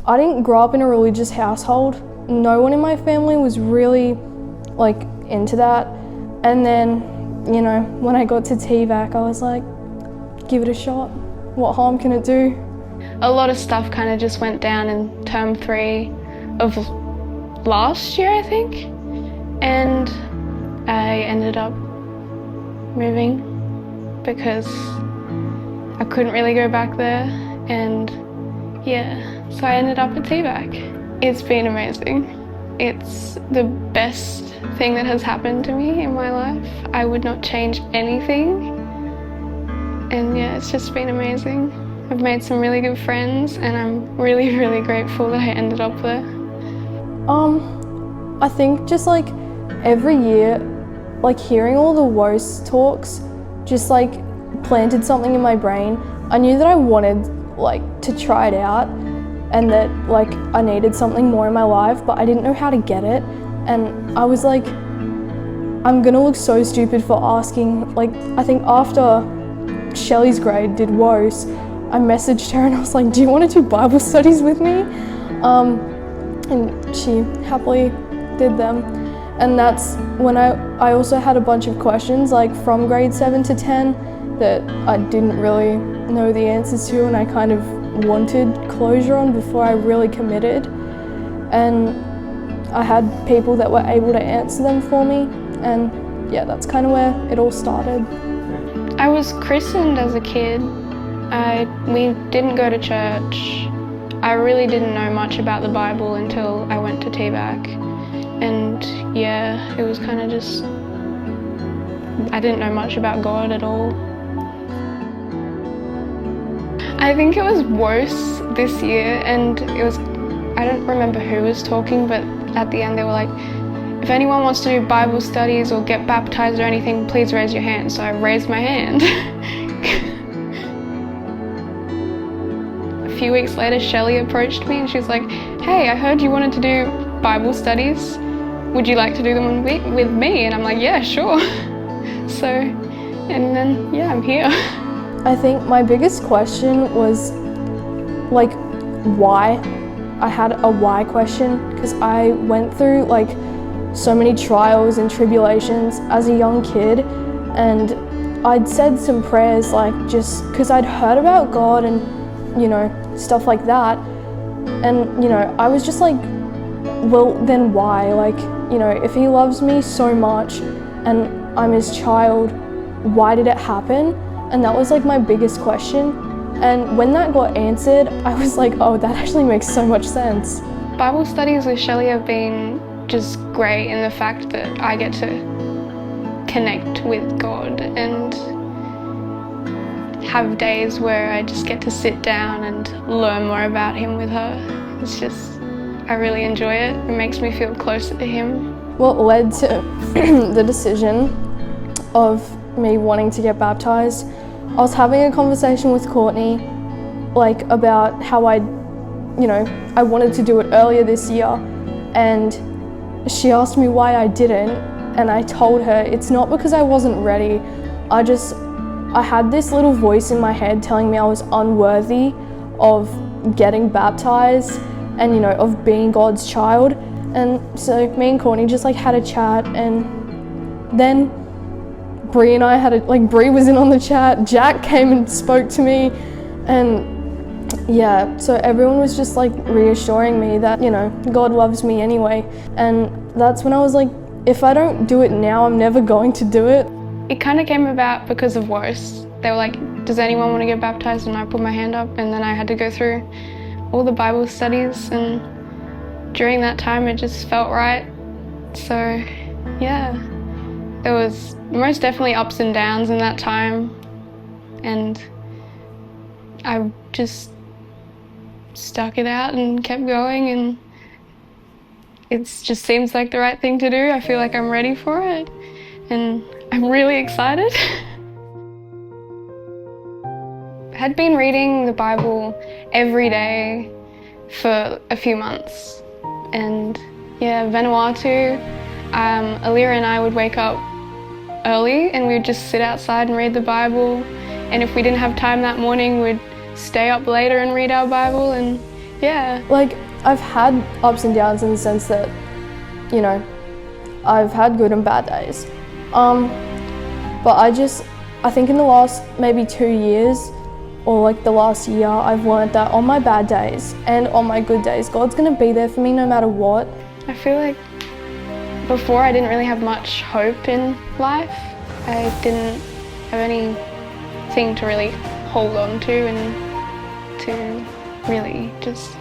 I didn't grow up in a religious household. No one in my family was really like into that. And then, you know, when I got to TVAC, I was like, give it a shot. What harm can it do? A lot of stuff kind of just went down in term 3 of last year, I think. And I ended up moving because I couldn't really go back there. And yeah, so I ended up at TVAC. It's been amazing. It's the best thing that has happened to me in my life. I would not change anything. And yeah, it's just been amazing. I've made some really good friends and I'm really, really grateful that I ended up there. I think just like every year, like hearing all the WOS talks just like planted something in my brain. I knew that I wanted like to try it out and that like I needed something more in my life, but I didn't know how to get it. And I was like, I'm gonna look so stupid for asking. Like, I think after Shelley's grade did WOS, I messaged her and I was like, do you want to do Bible studies with me? And she happily did them. And that's when I also had a bunch of questions like from grade 7 to 10 that I didn't really know the answers to and I kind of wanted closure on before I really committed. And I had people that were able to answer them for me, and yeah, that's kind of where it all started. I was christened as a kid. We didn't go to church. I really didn't know much about the Bible until I went to TVAC. And yeah, it was kind of just, I didn't know much about God at all. I think it was WOS this year, and it was, I don't remember who was talking, but at the end they were like, if anyone wants to do Bible studies or get baptized or anything, please raise your hand. So I raised my hand. A few weeks later, Shelley approached me and she was like, hey, I heard you wanted to do Bible studies. Would you like to do them with me? And I'm like, yeah, sure. So, and then, yeah, I'm here. I think my biggest question was like, why? I had a why question because I went through like so many trials and tribulations as a young kid, and I'd said some prayers like just because I'd heard about God and, you know, stuff like that. And, you know, I was just like, well, then why? Like, you know, if he loves me so much and I'm his child, why did it happen? And that was like my biggest question. And when that got answered, I was like, oh, that actually makes so much sense. Bible studies with Shelley have been just great in the fact that I get to connect with God and have days where I just get to sit down and learn more about him with her. It's just, I really enjoy it. It makes me feel closer to him. What led to the decision of me wanting to get baptized, I was having a conversation with Courtney like about how I wanted to do it earlier this year, and she asked me why I didn't, and I told her it's not because I wasn't ready. I had this little voice in my head telling me I was unworthy of getting baptized and, you know, of being God's child. And so me and Courtney just like had a chat, and then Bree and I Bree was in on the chat, Jack came and spoke to me, and yeah, so everyone was just like reassuring me that, you know, God loves me anyway. And that's when I was like, if I don't do it now, I'm never going to do it. It kind of came about because of WOS. They were like, does anyone want to get baptized? And I put my hand up, and then I had to go through all the Bible studies, and during that time it just felt right. So yeah, there was most definitely ups and downs in that time, and I just stuck it out and kept going, and it just seems like the right thing to do. I feel like I'm ready for it, and I'm really excited. I had been reading the Bible every day for a few months, and yeah, Vanuatu, Alierra and I would wake up early and we would just sit outside and read the Bible, and if we didn't have time that morning, we'd stay up later and read our Bible. And Yeah. Like, I've had ups and downs in the sense that, you know, I've had good and bad days. But I think in the last maybe 2 years, or like the last year, I've learned that on my bad days and on my good days, God's gonna be there for me no matter what. I feel like before I didn't really have much hope in life. I didn't have anything to really hold on to and to really just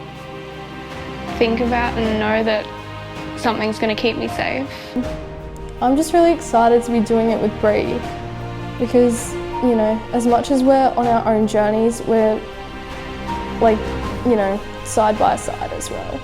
think about and know that something's going to keep me safe. I'm just really excited to be doing it with Bree because, you know, as much as we're on our own journeys, we're like, you know, side by side as well.